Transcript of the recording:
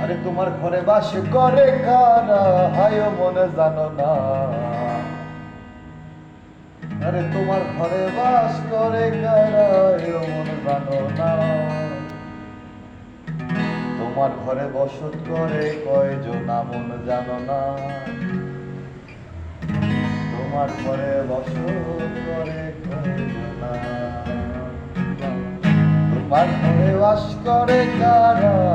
আরে তোমার ঘরে বাস করে কারা হায় মনে জানো না। আরে তোমার ঘরে বাস করে কারা হায় মনে জানো না। তোমার ঘরে বসত করে কয়জন মন জানো না। তোমার ঘরে বসত করে কয়জন, তোমার ঘরে বাস করে কারা